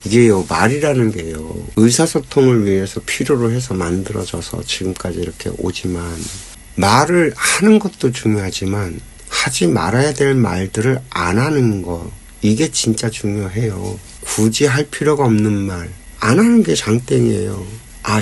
이게요, 말이라는 게요, 의사소통을 위해서 필요로 해서 만들어져서 지금까지 이렇게 오지만, 말을 하는 것도 중요하지만 하지 말아야 될 말들을 안 하는 거, 이게 진짜 중요해요. 굳이 할 필요가 없는 말 안 하는 게 장땡이에요.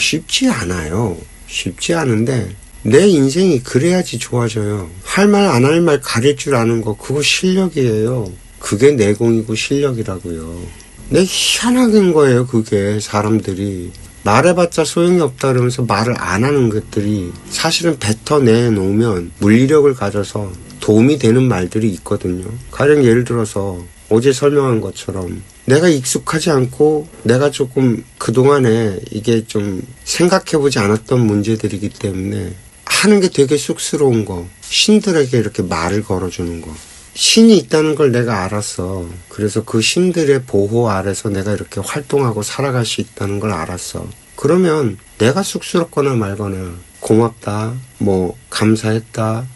쉽지 않아요. 쉽지 않은데 내 인생이 그래야지 좋아져요. 할 말 안 할 말 가릴 줄 아는 거, 그거 실력이에요. 그게 내공이고 실력이라고요. 내 희한한 거예요. 그게 사람들이 말해봤자 소용이 없다 그러면서 말을 안 하는 것들이 사실은 뱉어내놓으면 물리력을 가져서 도움이 되는 말들이 있거든요. 가령 예를 들어서 어제 설명한 것처럼 내가 익숙하지 않고 내가 조금 그동안에 이게 좀 생각해보지 않았던 문제들이기 때문에 하는 게 되게 쑥스러운 거, 신들에게 이렇게 말을 걸어주는 거. 신이 있다는 걸 내가 알았어. 그래서 그 신들의 보호 아래서 내가 이렇게 활동하고 살아갈 수 있다는 걸 알았어. 그러면 내가 쑥스럽거나 말거나 고맙다, 감사했다,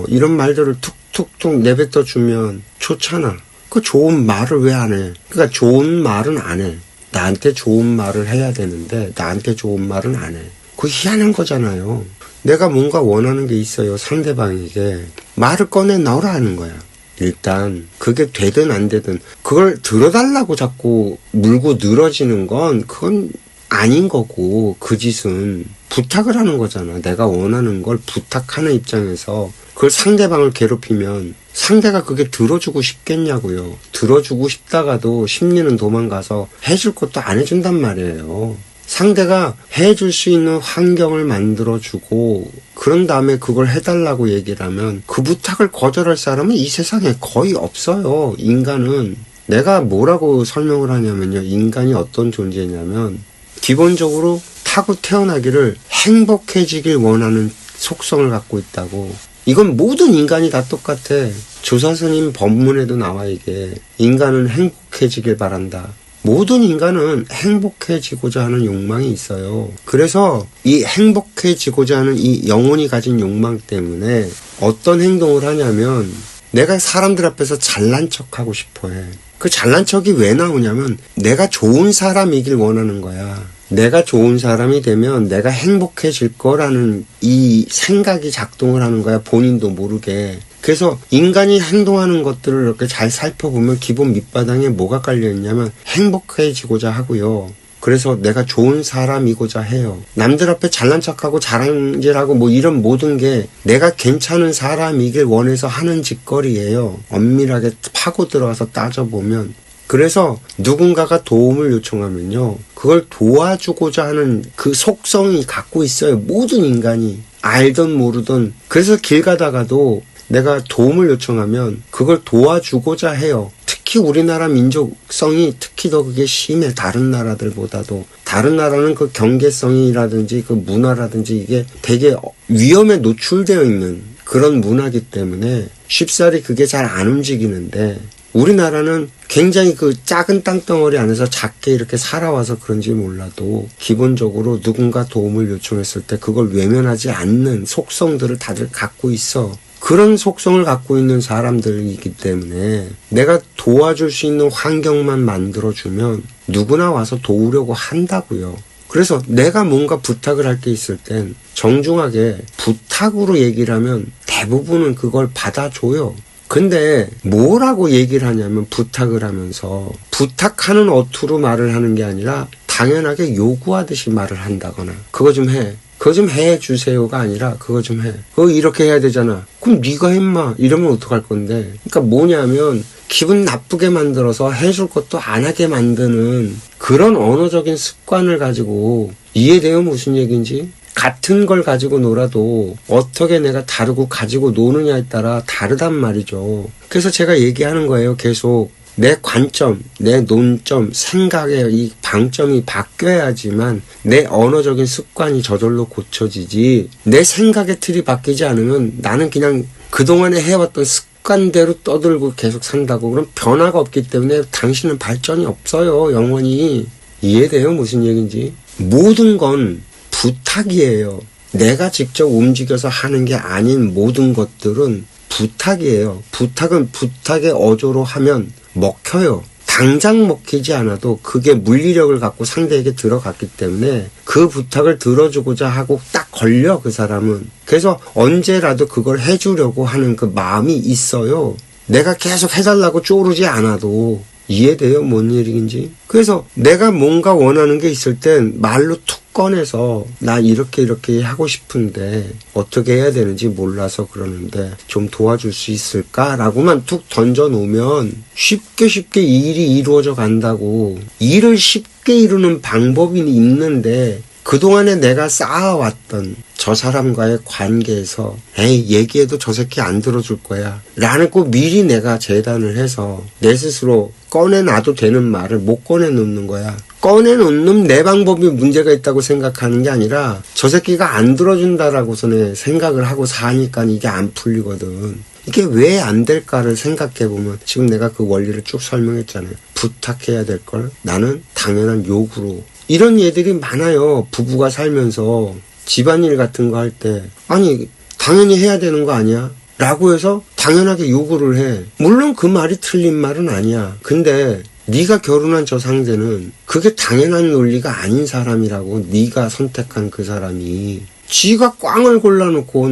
이런 말들을 툭툭툭 내뱉어 주면 좋잖아. 그 좋은 말을 왜 안 해? 그러니까 좋은 말은 안 해. 나한테 좋은 말을 해야 되는데 나한테 좋은 말은 안 해. 그거 희한한 거잖아요. 내가 뭔가 원하는 게 있어요. 상대방에게 말을 꺼내 넣으라는 거야. 일단 그게 되든 안 되든 그걸 들어달라고 자꾸 물고 늘어지는 건 그건 아닌 거고, 그 짓은 부탁을 하는 거잖아. 내가 원하는 걸 부탁하는 입장에서 그걸 상대방을 괴롭히면 상대가 그게 들어주고 싶겠냐고요. 들어주고 싶다가도 심리는 도망가서 해줄 것도 안 해준단 말이에요. 상대가 해줄 수 있는 환경을 만들어주고 그런 다음에 그걸 해달라고 얘기를 하면 그 부탁을 거절할 사람은 이 세상에 거의 없어요. 인간은. 내가 뭐라고 설명을 하냐면요, 인간이 어떤 존재냐면 기본적으로 타고 태어나기를 행복해지길 원하는 속성을 갖고 있다고. 이건 모든 인간이 다 똑같아. 조사스님 법문에도 나와. 이게 인간은 행복해지길 바란다. 모든 인간은 행복해지고자 하는 욕망이 있어요. 그래서 이 행복해지고자 하는 이 영혼이 가진 욕망 때문에 어떤 행동을 하냐면 내가 사람들 앞에서 잘난 척하고 싶어 해. 그 잘난 척이 왜 나오냐면 내가 좋은 사람이길 원하는 거야. 내가 좋은 사람이 되면 내가 행복해질 거라는 이 생각이 작동을 하는 거야. 본인도 모르게. 그래서 인간이 행동하는 것들을 이렇게 잘 살펴보면 기본 밑바닥에 뭐가 깔려있냐면 행복해지고자 하고요. 그래서 내가 좋은 사람이고자 해요. 남들 앞에 잘난 척하고 자랑질하고 이런 모든 게 내가 괜찮은 사람이길 원해서 하는 짓거리예요. 엄밀하게 파고 들어가서 따져보면. 그래서 누군가가 도움을 요청하면요, 그걸 도와주고자 하는 그 속성이 갖고 있어요. 모든 인간이. 알든 모르든. 그래서 길 가다가도 내가 도움을 요청하면 그걸 도와주고자 해요. 특히 우리나라 민족성이 특히 더 그게 심해. 다른 나라들보다도. 다른 나라는 그 경계성이라든지 그 문화라든지 이게 되게 위험에 노출되어 있는 그런 문화이기 때문에 쉽사리 그게 잘 안 움직이는데, 우리나라는 굉장히 그 작은 땅덩어리 안에서 작게 이렇게 살아와서 그런지 몰라도 기본적으로 누군가 도움을 요청했을 때 그걸 외면하지 않는 속성들을 다들 갖고 있어. 그런 속성을 갖고 있는 사람들이기 때문에 내가 도와줄 수 있는 환경만 만들어주면 누구나 와서 도우려고 한다고요. 그래서 내가 뭔가 부탁을 할 게 있을 땐 정중하게 부탁으로 얘기를 하면 대부분은 그걸 받아줘요. 근데 뭐라고 얘기를 하냐면 부탁을 하면서 부탁하는 어투로 말을 하는 게 아니라 당연하게 요구하듯이 말을 한다거나 그거 좀 해. 그거 좀 해주세요가 아니라 그거 좀 해. 그거 이렇게 해야 되잖아. 그럼 네가 해 임마. 이러면 어떡할 건데. 그러니까 뭐냐면 기분 나쁘게 만들어서 해줄 것도 안 하게 만드는 그런 언어적인 습관을 가지고, 이해돼요 무슨 얘기인지? 같은 걸 가지고 놀아도 어떻게 내가 다르고 가지고 노느냐에 따라 다르단 말이죠. 그래서 제가 얘기하는 거예요. 계속 내 관점, 내 논점, 생각의 이 방점이 바뀌어야지만 내 언어적인 습관이 저절로 고쳐지지, 내 생각의 틀이 바뀌지 않으면 나는 그냥 그동안에 해왔던 습관대로 떠들고 계속 산다고. 그럼 변화가 없기 때문에 당신은 발전이 없어요. 영원히. 이해돼요 무슨 얘기인지? 모든 건 부탁이에요. 내가 직접 움직여서 하는 게 아닌 모든 것들은 부탁이에요. 부탁은 부탁의 어조로 하면 먹혀요. 당장 먹히지 않아도 그게 물리력을 갖고 상대에게 들어갔기 때문에 그 부탁을 들어주고자 하고 딱 걸려, 그 사람은. 그래서 언제라도 그걸 해주려고 하는 그 마음이 있어요. 내가 계속 해달라고 쪼르지 않아도. 이해돼요? 뭔 얘기인지? 그래서 내가 뭔가 원하는 게 있을 땐 말로 툭 꺼내서 나 이렇게 하고 싶은데 어떻게 해야 되는지 몰라서 그러는데 좀 도와줄 수 있을까라고만 툭 던져놓으면 쉽게 이 일이 이루어져 간다고. 일을 쉽게 이루는 방법이 있는데 그동안에 내가 쌓아왔던 저 사람과의 관계에서 에이, 얘기해도 저 새끼 안 들어줄 거야 라는 거 미리 내가 재단을 해서 내 스스로 꺼내놔도 되는 말을 못 꺼내놓는 거야. 꺼내놓는 내 방법이 문제가 있다고 생각하는 게 아니라 저 새끼가 안 들어준다라고서는 생각을 하고 사니까 이게 안 풀리거든. 이게 왜 안 될까를 생각해보면 지금 내가 그 원리를 쭉 설명했잖아요. 부탁해야 될 걸 나는 당연한 요구로. 이런 예들이 많아요. 부부가 살면서 집안일 같은 거 할 때 아니 당연히 해야 되는 거 아니야? 라고 해서 당연하게 요구를 해. 물론 그 말이 틀린 말은 아니야. 근데 네가 결혼한 저 상대는 그게 당연한 논리가 아닌 사람이라고. 네가 선택한 그 사람이 지가 꽝을 골라놓고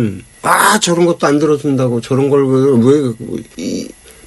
저런 것도 안 들어준다고 저런 걸 왜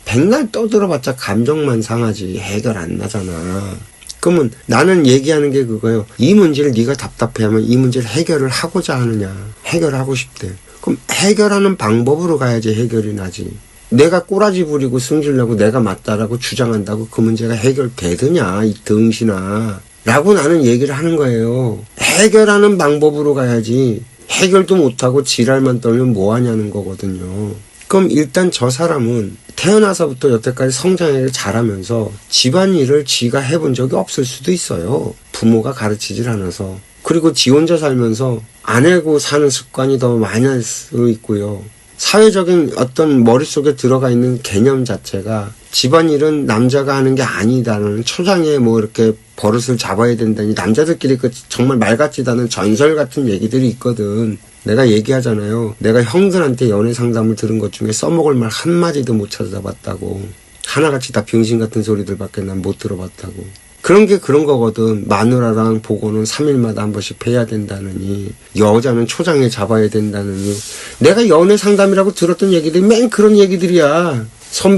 백날 떠들어봤자 감정만 상하지 해결 안 나잖아. 그러면 나는 얘기하는 게 그거예요. 이 문제를 네가 답답해하면 이 문제를 해결을 하고자 하느냐. 해결하고 싶대. 그럼 해결하는 방법으로 가야지 해결이 나지. 내가 꼬라지 부리고 승질내고 내가 맞다라고 주장한다고 그 문제가 해결되느냐 이 등신아 라고 나는 얘기를 하는 거예요. 해결하는 방법으로 가야지 해결도 못하고 지랄만 떨면 뭐하냐는 거거든요. 그럼 일단 저 사람은 태어나서부터 여태까지 성장하게 자라면서 집안일을 지가 해본 적이 없을 수도 있어요. 부모가 가르치질 않아서. 그리고 지 혼자 살면서 안 해고 사는 습관이 더 많이 할 수 있고요. 사회적인 어떤 머릿속에 들어가 있는 개념 자체가 집안일은 남자가 하는 게 아니다라는 초장에 뭐 이렇게 버릇을 잡아야 된다니 남자들끼리 그 정말 말 같지도 않은 전설 같은 얘기들이 있거든. 내가 얘기하잖아요. 내가 형들한테 연애 상담을 들은 것 중에 써먹을 말 한마디도 못 찾아봤다고. 하나같이 다 병신 같은 소리들밖에 난 못 들어봤다고. 그런 게 그런 거거든. 마누라랑 보고는 3일마다 한 번씩 뵈야 된다느니 여자는 초장에 잡아야 된다느니 내가 연애 상담이라고 들었던 얘기들이 맨 그런 얘기들이야.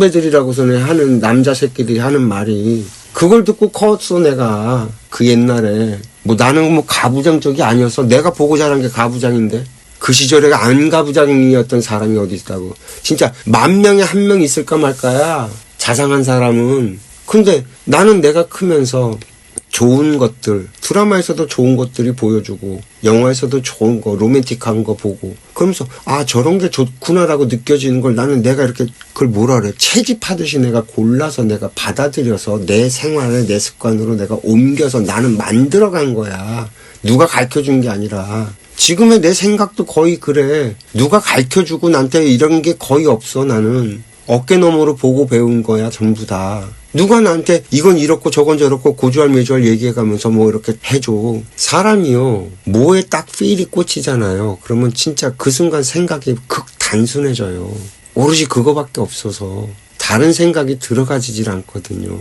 선배들이라고서는 하는 남자 새끼들이 하는 말이. 그걸 듣고 컸어 내가. 그 옛날에 뭐 나는 뭐 가부장 쪽이 아니었어. 내가 보고 자란 게 가부장인데 그 시절에 안 가부장이었던 사람이 어디 있다고. 진짜 10,000명에 1명 있을까 말까야 자상한 사람은. 근데 나는 내가 크면서 좋은 것들, 드라마에서도 좋은 것들이 보여주고 영화에서도 좋은 거, 로맨틱한 거 보고 그러면서 저런 게 좋구나라고 느껴지는 걸 나는 내가 이렇게 그걸 뭐라 그래, 채집하듯이 내가 골라서 내가 받아들여서 내 생활에 내 습관으로 내가 옮겨서 나는 만들어간 거야. 누가 가르쳐준 게 아니라. 지금의 내 생각도 거의 그래. 누가 가르쳐주고 나한테 이런 게 거의 없어. 나는 어깨너머로 보고 배운 거야 전부 다. 누가 나한테 이건 이렇고 저건 저렇고 고주할매주할 얘기해가면서 뭐 이렇게 해줘. 사람이요 뭐에 딱 필이 꽂히잖아요. 그러면 진짜 그 순간 생각이 극 단순해져요. 오롯이 그거밖에 없어서 다른 생각이 들어가지질 않거든요.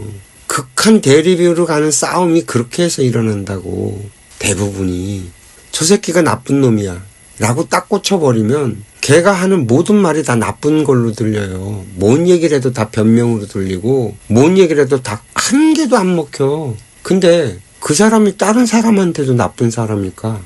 극한 대립으로 가는 싸움이 그렇게 해서 일어난다고. 대부분이 저 새끼가 나쁜 놈이야 라고 딱 꽂혀버리면 걔가 하는 모든 말이 다 나쁜 걸로 들려요. 뭔 얘기를 해도 다 변명으로 들리고 뭔 얘기를 해도 다 한 개도 안 먹혀. 근데 그 사람이 다른 사람한테도 나쁜 사람일까?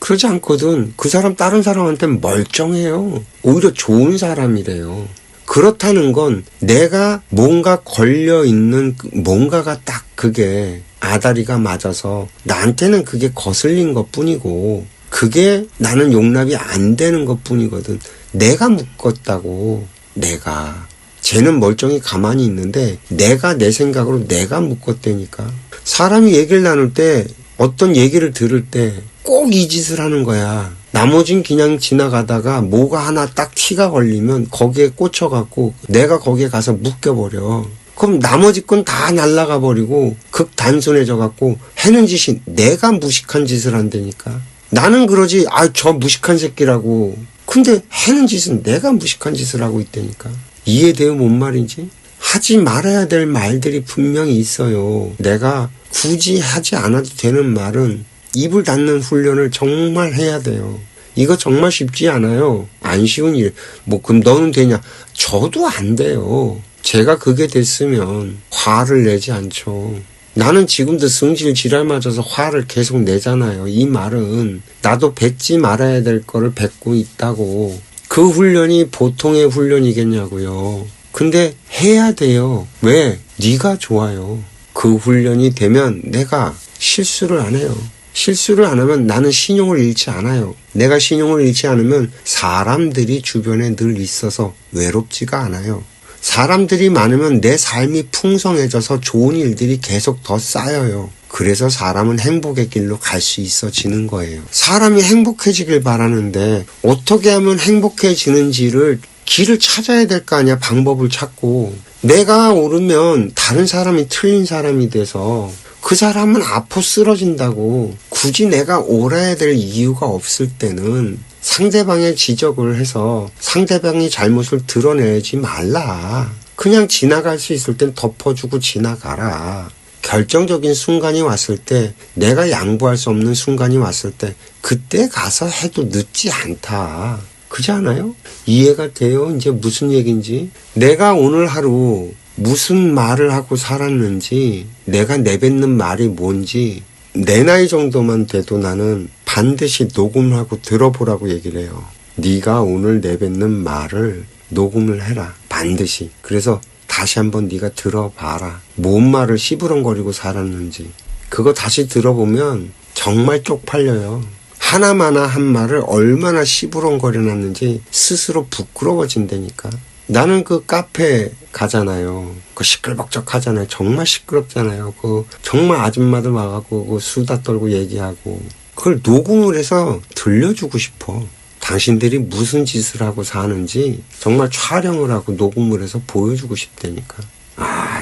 그러지 않거든. 그 사람 다른 사람한테는 멀쩡해요. 오히려 좋은 사람이래요. 그렇다는 건 내가 뭔가 걸려있는 뭔가가 딱 그게 아다리가 맞아서 나한테는 그게 거슬린 것뿐이고 그게 나는 용납이 안 되는 것뿐이거든. 내가 묶었다고. 내가. 쟤는 멀쩡히 가만히 있는데 내가 내 생각으로 내가 묶었다니까. 사람이 얘기를 나눌 때 어떤 얘기를 들을 때 꼭 이 짓을 하는 거야. 나머진 그냥 지나가다가 뭐가 하나 딱 티가 걸리면 거기에 꽂혀갖고 내가 거기에 가서 묶여버려. 그럼 나머지 건 다 날아가 버리고 극 단순해져갖고 해는 짓이 내가 무식한 짓을 한다니까. 나는 그러지, 저 무식한 새끼라고. 근데 하는 짓은 내가 무식한 짓을 하고 있다니까. 이해돼요, 뭔 말인지? 하지 말아야 될 말들이 분명히 있어요. 내가 굳이 하지 않아도 되는 말은 입을 닫는 훈련을 정말 해야 돼요. 이거 정말 쉽지 않아요. 안 쉬운 일. 그럼 너는 되냐? 저도 안 돼요. 제가 그게 됐으면 화를 내지 않죠. 나는 지금도 성질 지랄 맞아서 화를 계속 내잖아요. 이 말은 나도 뱉지 말아야 될 거를 뱉고 있다고. 그 훈련이 보통의 훈련이겠냐고요. 근데 해야 돼요. 왜? 네가 좋아요. 그 훈련이 되면 내가 실수를 안 해요. 실수를 안 하면 나는 신용을 잃지 않아요. 내가 신용을 잃지 않으면 사람들이 주변에 늘 있어서 외롭지가 않아요. 사람들이 많으면 내 삶이 풍성해져서 좋은 일들이 계속 더 쌓여요. 그래서 사람은 행복의 길로 갈 수 있어지는 거예요. 사람이 행복해지길 바라는데 어떻게 하면 행복해지는지를 길을 찾아야 될 거 아니야. 방법을 찾고. 내가 옳으면 다른 사람이 틀린 사람이 돼서 그 사람은 아파 쓰러진다고. 굳이 내가 옳아야 될 이유가 없을 때는 상대방의 지적을 해서 상대방의 잘못을 드러내지 말라. 그냥 지나갈 수 있을 땐 덮어주고 지나가라. 결정적인 순간이 왔을 때, 내가 양보할 수 없는 순간이 왔을 때 그때 가서 해도 늦지 않다. 그렇지 않아요? 이해가 돼요? 이제 무슨 얘기인지. 내가 오늘 하루 무슨 말을 하고 살았는지, 내가 내뱉는 말이 뭔지 내 나이 정도만 돼도 나는 반드시 녹음하고 들어보라고 얘기를 해요. 네가 오늘 내뱉는 말을 녹음을 해라. 반드시. 그래서 다시 한번 네가 들어봐라. 뭔 말을 시부렁거리고 살았는지. 그거 다시 들어보면 정말 쪽팔려요. 하나마나 한 말을 얼마나 시부렁거려놨는지 스스로 부끄러워진다니까. 나는 그 카페 가잖아요. 그 시끌벅적 하잖아요. 정말 시끄럽잖아요. 정말 아줌마들 와갖고 수다 떨고 얘기하고. 그걸 녹음을 해서 들려주고 싶어. 당신들이 무슨 짓을 하고 사는지 정말 촬영을 하고 녹음을 해서 보여주고 싶다니까.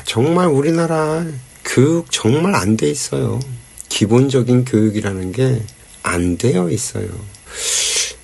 정말 우리나라 교육 정말 안 돼 있어요. 기본적인 교육이라는 게 안 되어 있어요.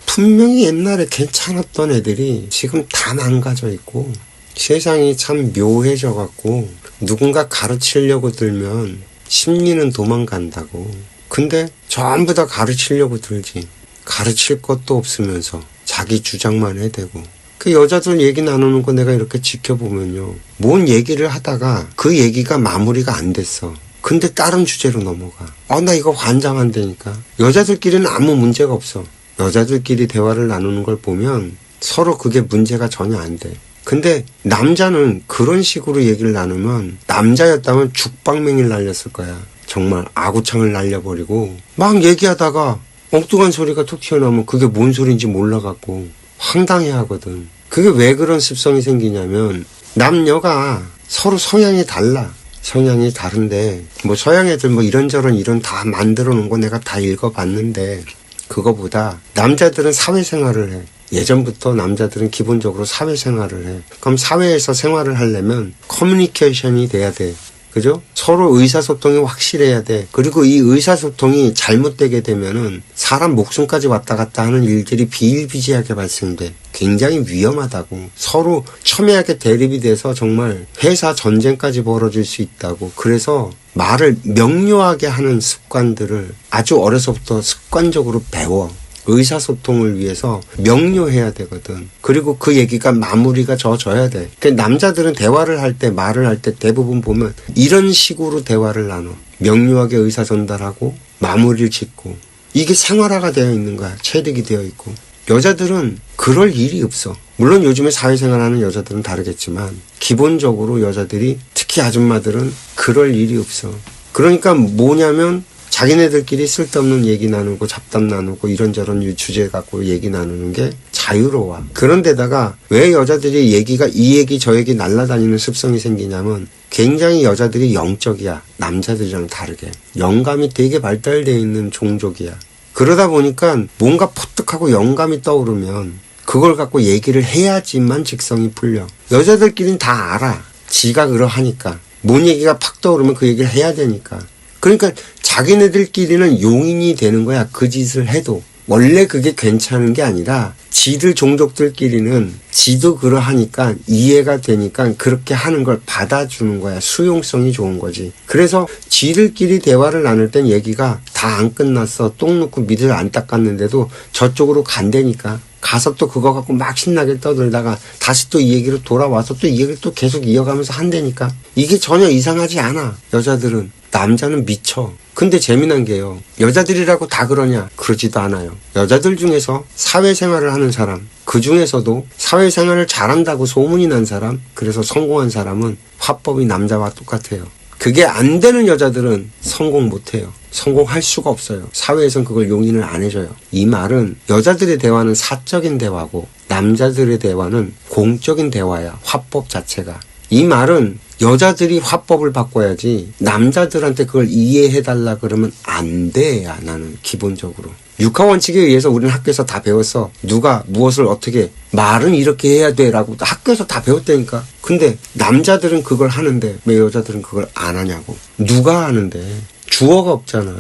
분명히 옛날에 괜찮았던 애들이 지금 다 망가져 있고, 세상이 참 묘해져 갖고 누군가 가르치려고 들면 심리는 도망간다고. 근데 전부 다 가르치려고 들지. 가르칠 것도 없으면서 자기 주장만 해대고. 그 여자들 얘기 나누는 거 내가 이렇게 지켜보면요, 뭔 얘기를 하다가 그 얘기가 마무리가 안 됐어. 근데 다른 주제로 넘어가. 나 이거 환장한다니까. 여자들끼리는 아무 문제가 없어. 여자들끼리 대화를 나누는 걸 보면 서로 그게 문제가 전혀 안 돼. 근데 남자는 그런 식으로 얘기를 나누면, 남자였다면 죽방맹이를 날렸을 거야. 정말 아구창을 날려버리고 막 얘기하다가 엉뚱한 소리가 툭 튀어나오면 그게 뭔 소리인지 몰라갖고 황당해하거든. 그게 왜 그런 습성이 생기냐면, 남녀가 서로 성향이 달라. 성향이 다른데 서양 애들 이런저런 이런 다 만들어 놓은 거 내가 다 읽어봤는데, 그거보다 남자들은 사회생활을 해. 예전부터 남자들은 기본적으로 사회생활을 해. 그럼 사회에서 생활을 하려면 커뮤니케이션이 돼야 돼. 그죠? 서로 의사소통이 확실해야 돼. 그리고 이 의사소통이 잘못되게 되면은 사람 목숨까지 왔다 갔다 하는 일들이 비일비재하게 발생돼. 굉장히 위험하다고. 서로 첨예하게 대립이 돼서 정말 회사 전쟁까지 벌어질 수 있다고. 그래서 말을 명료하게 하는 습관들을 아주 어려서부터 습관적으로 배워. 의사소통을 위해서 명료해야 되거든. 그리고 그 얘기가 마무리가 져야 돼. 남자들은 대화를 할 때, 말을 할 때 대부분 보면 이런 식으로 대화를 나눠. 명료하게 의사 전달하고 마무리를 짓고. 이게 생활화가 되어 있는 거야. 체득이 되어 있고. 여자들은 그럴 일이 없어. 물론 요즘에 사회생활하는 여자들은 다르겠지만 기본적으로 여자들이, 특히 아줌마들은 그럴 일이 없어. 그러니까 뭐냐면, 자기네들끼리 쓸데없는 얘기 나누고 잡담 나누고 이런저런 주제 갖고 얘기 나누는 게 자유로워. 그런데다가 왜 여자들이 이 얘기 저 얘기 날라다니는 습성이 생기냐면, 굉장히 여자들이 영적이야. 남자들이랑 다르게. 영감이 되게 발달되어 있는 종족이야. 그러다 보니까 뭔가 포뜩하고 영감이 떠오르면 그걸 갖고 얘기를 해야지만 직성이 풀려. 여자들끼리는 다 알아. 지가 그러하니까. 뭔 얘기가 팍 떠오르면 그 얘기를 해야 되니까. 그러니까 자기네들끼리는 용인이 되는 거야. 그 짓을 해도. 원래 그게 괜찮은 게 아니라 지들 종족들끼리는 지도 그러하니까 이해가 되니까 그렇게 하는 걸 받아주는 거야. 수용성이 좋은 거지. 그래서 지들끼리 대화를 나눌 땐 얘기가 다 안 끝났어. 똥 놓고 밑을 안 닦았는데도 저쪽으로 간다니까. 가서 또 그거 갖고 막 신나게 떠들다가 다시 또 이 얘기로 돌아와서 또 이 얘기를 또 계속 이어가면서 한다니까. 이게 전혀 이상하지 않아. 여자들은. 남자는 미쳐. 근데 재미난 게요. 여자들이라고 다 그러냐? 그러지도 않아요. 여자들 중에서 사회생활을 하는 사람, 그 중에서도 사회생활을 잘한다고 소문이 난 사람, 그래서 성공한 사람은 화법이 남자와 똑같아요. 그게 안 되는 여자들은 성공 못해요. 성공할 수가 없어요. 사회에선 그걸 용인을 안 해줘요. 이 말은 여자들의 대화는 사적인 대화고 남자들의 대화는 공적인 대화야. 화법 자체가. 이 말은 여자들이 화법을 바꿔야지 남자들한테 그걸 이해해달라 그러면 안 돼야 나는 기본적으로. 육하원칙에 의해서 우리는 학교에서 다 배웠어. 누가 무엇을 어떻게 말은 이렇게 해야 돼 라고 학교에서 다 배웠다니까. 근데 남자들은 그걸 하는데 왜 여자들은 그걸 안 하냐고. 누가 하는데. 주어가 없잖아.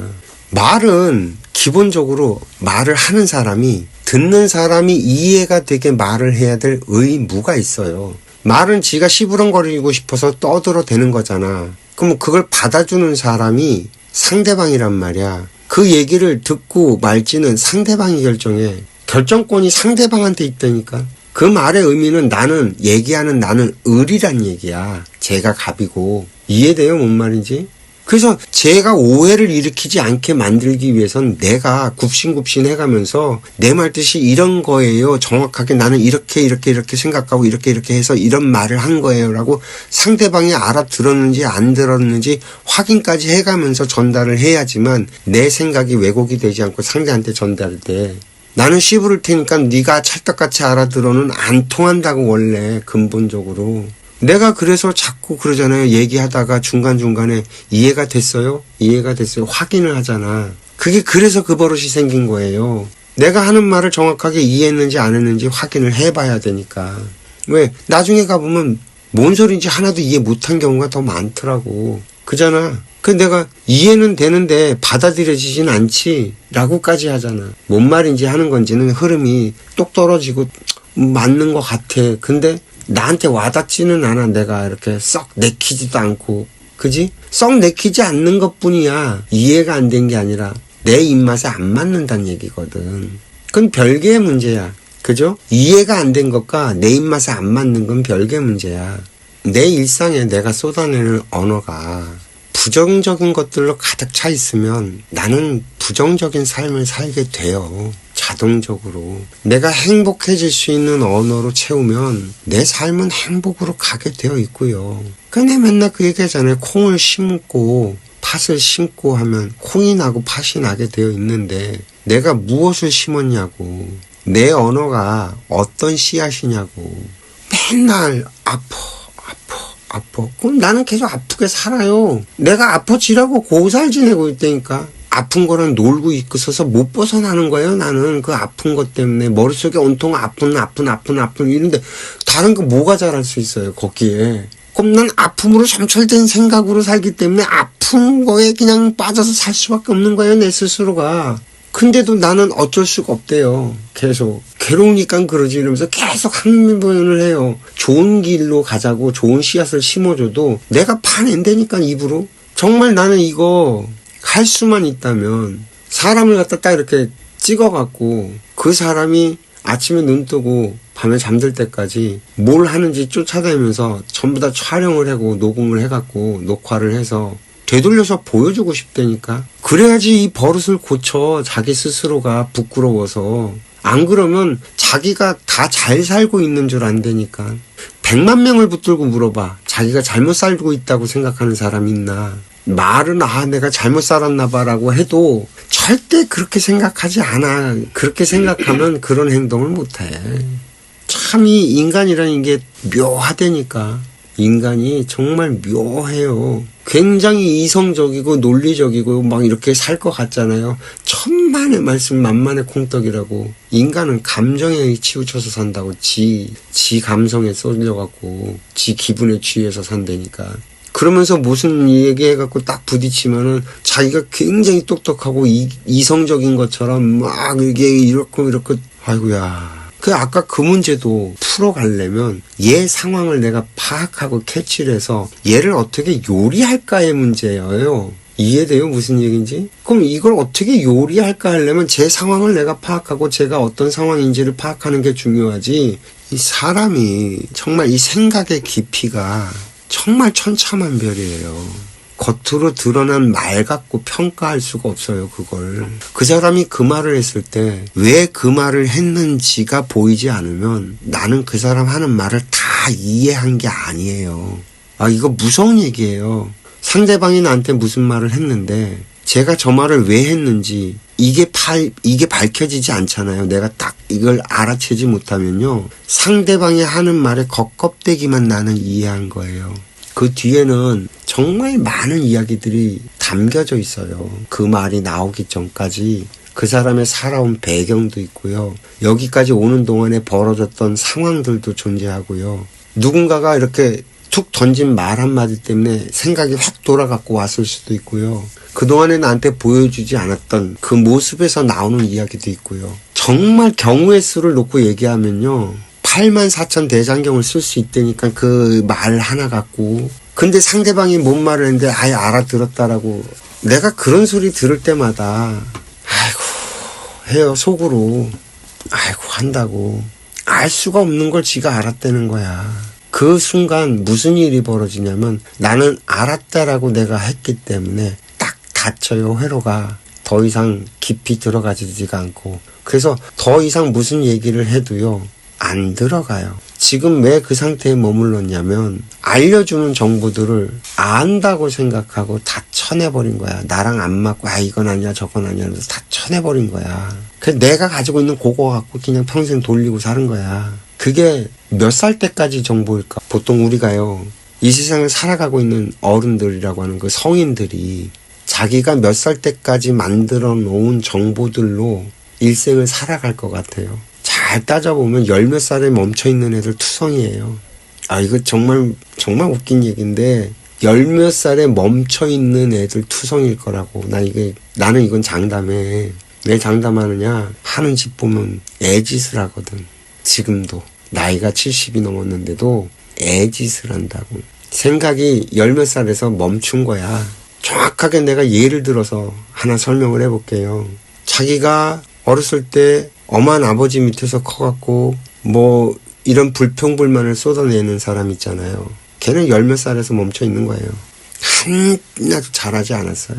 말은 기본적으로 말을 하는 사람이 듣는 사람이 이해가 되게 말을 해야 될 의무가 있어요. 말은 지가 시부렁거리고 싶어서 떠들어대는 거잖아. 그럼 그걸 받아주는 사람이 상대방이란 말이야. 그 얘기를 듣고 말지는 상대방이 결정해. 결정권이 상대방한테 있다니까. 그 말의 의미는 나는 얘기하는 나는 을이란 얘기야. 쟤가 갑이고. 이해돼요? 뭔 말인지? 그래서 제가 오해를 일으키지 않게 만들기 위해선 내가 굽신굽신 해가면서 내 말 뜻이 이런 거예요. 정확하게 나는 이렇게 생각하고 이렇게 해서 이런 말을 한 거예요. 라고 상대방이 알아들었는지 안 들었는지 확인까지 해가면서 전달을 해야지만 내 생각이 왜곡이 되지 않고 상대한테 전달돼. 나는 씹을 테니까 네가 찰떡같이 알아들어는 안 통한다고 원래 근본적으로. 내가 그래서 자꾸 그러잖아요. 얘기하다가 중간중간에 이해가 됐어요? 이해가 됐어요. 확인을 하잖아. 그게 그래서 그 버릇이 생긴 거예요. 내가 하는 말을 정확하게 이해했는지 안 했는지 확인을 해봐야 되니까. 왜? 나중에 가보면 뭔 소리인지 하나도 이해 못한 경우가 더 많더라고. 그잖아. 그 내가 이해는 되는데 받아들여지진 않지 라고까지 하잖아. 뭔 말인지 하는 건지는 흐름이 똑 떨어지고 맞는 것 같아. 근데 나한테 와닿지는 않아. 내가 이렇게 썩 내키지도 않고. 그지? 썩 내키지 않는 것뿐이야. 이해가 안 된 게 아니라 내 입맛에 안 맞는다는 얘기거든. 그건 별개의 문제야. 그죠? 이해가 안 된 것과 내 입맛에 안 맞는 건 별개의 문제야. 내 일상에 내가 쏟아내는 언어가 부정적인 것들로 가득 차 있으면 나는 부정적인 삶을 살게 돼요. 자동적으로. 내가 행복해질 수 있는 언어로 채우면 내 삶은 행복으로 가게 되어 있고요. 그러니까 맨날 그 얘기하잖아요. 콩을 심고 팥을 심고 하면 콩이 나고 팥이 나게 되어 있는데 내가 무엇을 심었냐고. 내 언어가 어떤 씨앗이냐고. 맨날 아파. 그럼 나는 계속 아프게 살아요. 내가 아파지라고 고살 지내고 있다니까. 아픈 거랑 놀고 있어서 못 벗어나는 거예요. 나는 그 아픈 것 때문에 머릿속에 온통 아픈 이런데 다른 거 뭐가 잘할 수 있어요. 거기에. 그럼 난 아픔으로 점철된 생각으로 살기 때문에 아픈 거에 그냥 빠져서 살 수밖에 없는 거예요. 내 스스로가. 근데도 나는 어쩔 수가 없대요. 계속. 괴로우니까 그러지 이러면서 계속 항변을 해요. 좋은 길로 가자고 좋은 씨앗을 심어줘도 내가 파낸다니까 입으로. 정말 나는 이거 할 수만 있다면 사람을 갖다 딱 이렇게 찍어갖고 그 사람이 아침에 눈 뜨고 밤에 잠들 때까지 뭘 하는지 쫓아다니면서 전부 다 촬영을 하고 녹음을 해갖고 녹화를 해서 되돌려서 보여주고 싶다니까. 그래야지 이 버릇을 고쳐. 자기 스스로가 부끄러워서. 안 그러면 자기가 다 잘 살고 있는 줄 안다니까. 100만 명을 붙들고 물어봐. 자기가 잘못 살고 있다고 생각하는 사람이 있나. 말은 내가 잘못 살았나 봐라고 해도 절대 그렇게 생각하지 않아. 그렇게 생각하면 그런 행동을 못해. 참 이 인간이라는 게 묘하다니까. 인간이 정말 묘해요. 굉장히 이성적이고 논리적이고 막 이렇게 살 것 같잖아요. 천만의 말씀 만만의 콩떡이라고. 인간은 감정에 치우쳐서 산다고. 지 감성에 쏠려갖고 지 기분에 취해서 산다니까. 그러면서 무슨 얘기해갖고 딱 부딪히면은 자기가 굉장히 똑똑하고 이성적인 것처럼 막 이게 이렇고 아이고야. 아까 그 문제도 풀어가려면 얘 상황을 내가 파악하고 캐치를 해서 얘를 어떻게 요리할까의 문제예요. 이해돼요? 무슨 얘기인지? 그럼 이걸 어떻게 요리할까 하려면 제 상황을 내가 파악하고 제가 어떤 상황인지를 파악하는 게 중요하지. 이 사람이 정말 이 생각의 깊이가 정말 천차만별이에요. 겉으로 드러난 말 갖고 평가할 수가 없어요, 그걸. 그 사람이 그 말을 했을 때 왜 그 말을 했는지가 보이지 않으면 나는 그 사람 하는 말을 다 이해한 게 아니에요. 이거 무서운 얘기예요. 상대방이 나한테 무슨 말을 했는데 제가 저 말을 왜 했는지 이게 밝혀지지 않잖아요. 내가 딱 이걸 알아채지 못하면요. 상대방이 하는 말의 겉껍데기만 나는 이해한 거예요. 그 뒤에는 정말 많은 이야기들이 담겨져 있어요. 그 말이 나오기 전까지 그 사람의 살아온 배경도 있고요. 여기까지 오는 동안에 벌어졌던 상황들도 존재하고요. 누군가가 이렇게 툭 던진 말 한마디 때문에 생각이 확 돌아갖고 왔을 수도 있고요. 그동안에 나한테 보여주지 않았던 그 모습에서 나오는 이야기도 있고요. 정말 경우의 수를 놓고 얘기하면요. 84,000 대장경을 쓸 수 있다니까 그 말 하나 갖고. 근데 상대방이 뭔 말을 했는데 아예 알아들었다라고. 내가 그런 소리 들을 때마다 아이고 해요 속으로. 아이고 한다고. 알 수가 없는 걸 지가 알았다는 거야. 그 순간 무슨 일이 벌어지냐면 나는 알았다라고 내가 했기 때문에 딱 닫혀요. 회로가 더 이상 깊이 들어가지가 않고. 그래서 더 이상 무슨 얘기를 해도요. 안 들어가요. 지금 왜 그 상태에 머물렀냐면 알려주는 정보들을 안다고 생각하고 다 쳐내버린 거야. 나랑 안 맞고 이건 아니야 저건 아니야 그래서 다 쳐내버린 거야. 그래서 내가 가지고 있는 그거 갖고 그냥 평생 돌리고 사는 거야. 그게 몇 살 때까지 정보일까? 보통 우리가요. 이 세상을 살아가고 있는 어른들이라고 하는 그 성인들이 자기가 몇 살 때까지 만들어 놓은 정보들로 일생을 살아갈 것 같아요. 잘 따져보면 10몇 살에 멈춰있는 애들 투성이에요. 이거 정말 웃긴 얘기인데 10몇 살에 멈춰있는 애들 투성일 거라고. 나는 이건 장담해. 왜 장담하느냐? 하는 짓 보면 애짓을 하거든. 지금도. 나이가 70이 넘었는데도 애짓을 한다고. 생각이 10몇 살에서 멈춘 거야. 정확하게 내가 예를 들어서 하나 설명을 해볼게요. 자기가 어렸을 때 엄한 아버지 밑에서 커갖고 뭐 이런 불평불만을 쏟아내는 사람 있잖아요. 걔는 10몇 살에서 멈춰 있는 거예요. 하나도 잘하지 않았어요.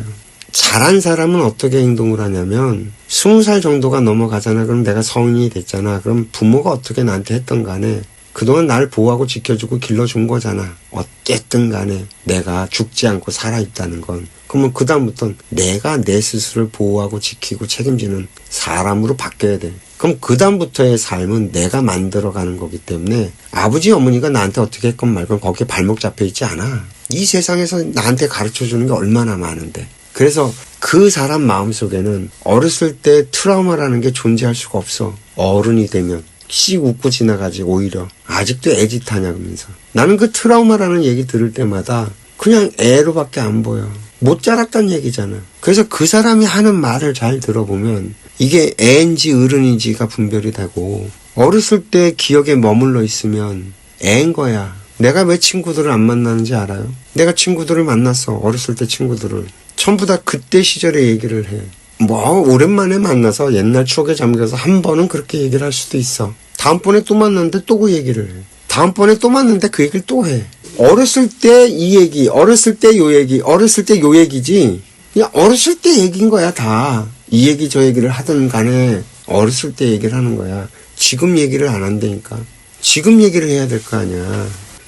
잘한 사람은 어떻게 행동을 하냐면 20살 정도가 넘어가잖아. 그럼 내가 성인이 됐잖아. 그럼 부모가 어떻게 나한테 했던 간에 그동안 날 보호하고 지켜주고 길러준 거잖아. 어쨌든 간에 내가 죽지 않고 살아있다는 건. 그러면 그 다음부터는 내가 내 스스로를 보호하고 지키고 책임지는 사람으로 바뀌어야 돼. 그럼 그 다음부터의 삶은 내가 만들어가는 거기 때문에 아버지 어머니가 나한테 어떻게 했건 말건 거기에 발목 잡혀있지 않아. 이 세상에서 나한테 가르쳐주는 게 얼마나 많은데. 그래서 그 사람 마음속에는 어렸을 때 트라우마라는 게 존재할 수가 없어. 어른이 되면 씩 웃고 지나가지. 오히려 아직도 애짓하냐 그러면서. 나는 그 트라우마라는 얘기 들을 때마다 그냥 애로밖에 안 보여. 못 자랐단 얘기잖아. 그래서 그 사람이 하는 말을 잘 들어보면 이게 애인지 어른인지가 분별이 되고, 어렸을 때 기억에 머물러 있으면 애인 거야. 내가 왜 친구들을 안 만나는지 알아요? 내가 친구들을 만났어. 어렸을 때 친구들을. 전부 다 그때 시절의 얘기를 해. 오랜만에 만나서 옛날 추억에 잠겨서 한 번은 그렇게 얘기를 할 수도 있어. 다음번에 또 만났는데 또 그 얘기를 해. 다음번에 또 만났는데 그 얘기를 또 해. 어렸을 때 이 얘기, 어렸을 때 요 얘기, 어렸을 때 요 얘기지. 그냥 어렸을 때 얘기인 거야, 다. 이 얘기 저 얘기를 하든 간에 어렸을 때 얘기를 하는 거야. 지금 얘기를 안 한다니까. 지금 얘기를 해야 될 거 아니야.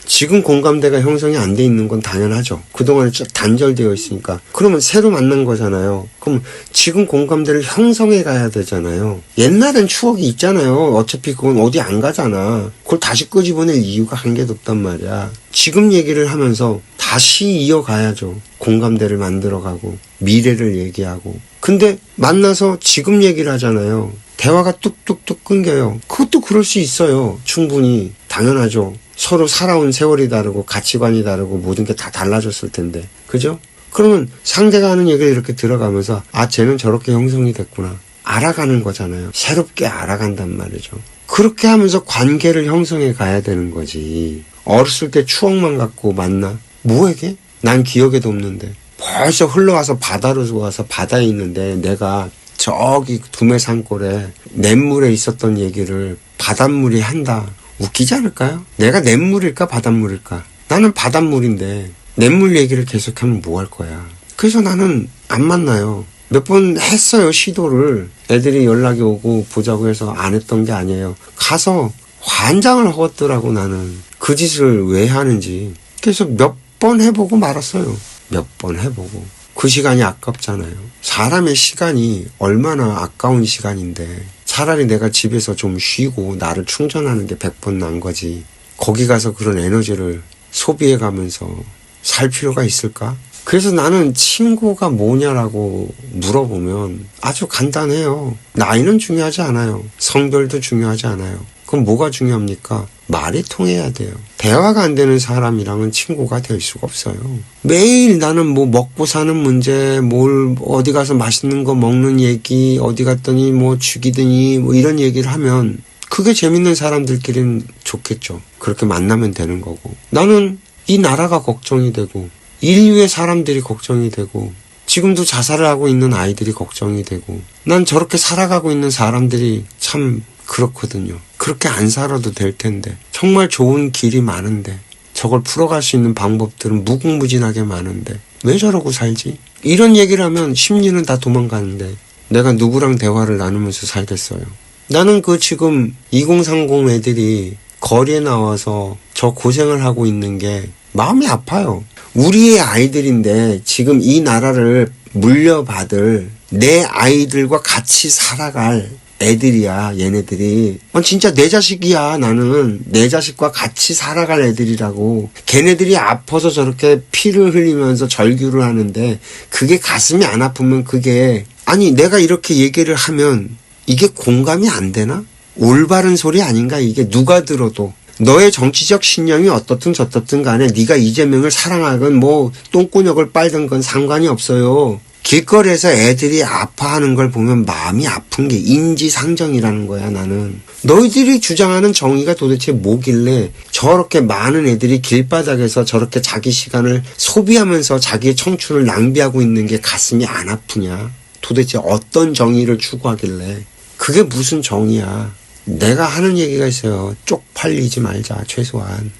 지금 공감대가 형성이 안 돼 있는 건 당연하죠. 그동안에 단절되어 있으니까. 그러면 새로 만난 거잖아요. 그럼 지금 공감대를 형성해 가야 되잖아요. 옛날엔 추억이 있잖아요. 어차피 그건 어디 안 가잖아. 그걸 다시 끄집어낼 이유가 한 개도 없단 말이야. 지금 얘기를 하면서 다시 이어가야죠. 공감대를 만들어가고 미래를 얘기하고. 근데 만나서 지금 얘기를 하잖아요. 대화가 뚝뚝뚝 끊겨요. 그것도 그럴 수 있어요. 충분히. 당연하죠. 서로 살아온 세월이 다르고 가치관이 다르고 모든 게 다 달라졌을 텐데. 그죠? 그러면 상대가 하는 얘기를 이렇게 들어가면서 아, 쟤는 저렇게 형성이 됐구나. 알아가는 거잖아요. 새롭게 알아간단 말이죠. 그렇게 하면서 관계를 형성해 가야 되는 거지. 어렸을 때 추억만 갖고 만나? 뭐에게? 난 기억에도 없는데. 벌써 흘러와서 바다로 와서 바다에 있는데 내가 저기 두메산골에 냇물에 있었던 얘기를 바닷물이 한다. 웃기지 않을까요? 내가 냇물일까 바닷물일까? 나는 바닷물인데 냇물 얘기를 계속하면 뭐 할 거야. 그래서 나는 안 만나요. 몇 번 했어요, 시도를. 애들이 연락이 오고 보자고 해서 안 했던 게 아니에요. 가서 환장을 하겠더라고. 나는 그 짓을 왜 하는지. 그래서 몇 번 해보고 말았어요. 몇 번 해보고. 그 시간이 아깝잖아요. 사람의 시간이 얼마나 아까운 시간인데 차라리 내가 집에서 좀 쉬고 나를 충전하는 게 100번 난 거지. 거기 가서 그런 에너지를 소비해 가면서 살 필요가 있을까? 그래서 나는 친구가 뭐냐라고 물어보면 아주 간단해요. 나이는 중요하지 않아요. 성별도 중요하지 않아요. 그럼 뭐가 중요합니까? 말이 통해야 돼요. 대화가 안 되는 사람이랑은 친구가 될 수가 없어요. 매일 나는 뭐 먹고 사는 문제, 뭘 어디 가서 맛있는 거 먹는 얘기, 어디 갔더니 뭐 죽이더니 뭐 이런 얘기를 하면 그게 재밌는 사람들끼리는 좋겠죠. 그렇게 만나면 되는 거고. 나는 이 나라가 걱정이 되고 인류의 사람들이 걱정이 되고 지금도 자살을 하고 있는 아이들이 걱정이 되고 난 저렇게 살아가고 있는 사람들이 참 그렇거든요. 그렇게 안 살아도 될 텐데 정말 좋은 길이 많은데 저걸 풀어갈 수 있는 방법들은 무궁무진하게 많은데 왜 저러고 살지? 이런 얘기를 하면 심리는 다 도망가는데 내가 누구랑 대화를 나누면서 살겠어요. 나는 그 지금 2030 애들이 거리에 나와서 저 고생을 하고 있는 게 마음이 아파요. 우리의 아이들인데 지금 이 나라를 물려받을 내 아이들과 같이 살아갈 애들이야. 얘네들이 진짜 내 자식이야. 나는 내 자식과 같이 살아갈 애들이라고. 걔네들이 아파서 저렇게 피를 흘리면서 절규를 하는데 그게 가슴이 안 아프면 그게 아니 내가 이렇게 얘기를 하면 이게 공감이 안 되나? 올바른 소리 아닌가? 이게 누가 들어도 너의 정치적 신념이 어떻든 저떻든 간에 네가 이재명을 사랑하건 뭐 똥꼬녁을 빨든 건 상관이 없어요. 길거리에서 애들이 아파하는 걸 보면 마음이 아픈 게 인지상정이라는 거야. 나는 너희들이 주장하는 정의가 도대체 뭐길래 저렇게 많은 애들이 길바닥에서 저렇게 자기 시간을 소비하면서 자기의 청춘을 낭비하고 있는 게 가슴이 안 아프냐. 도대체 어떤 정의를 추구하길래. 그게 무슨 정의야. 내가 하는 얘기가 있어요. 쪽팔리지 말자, 최소한.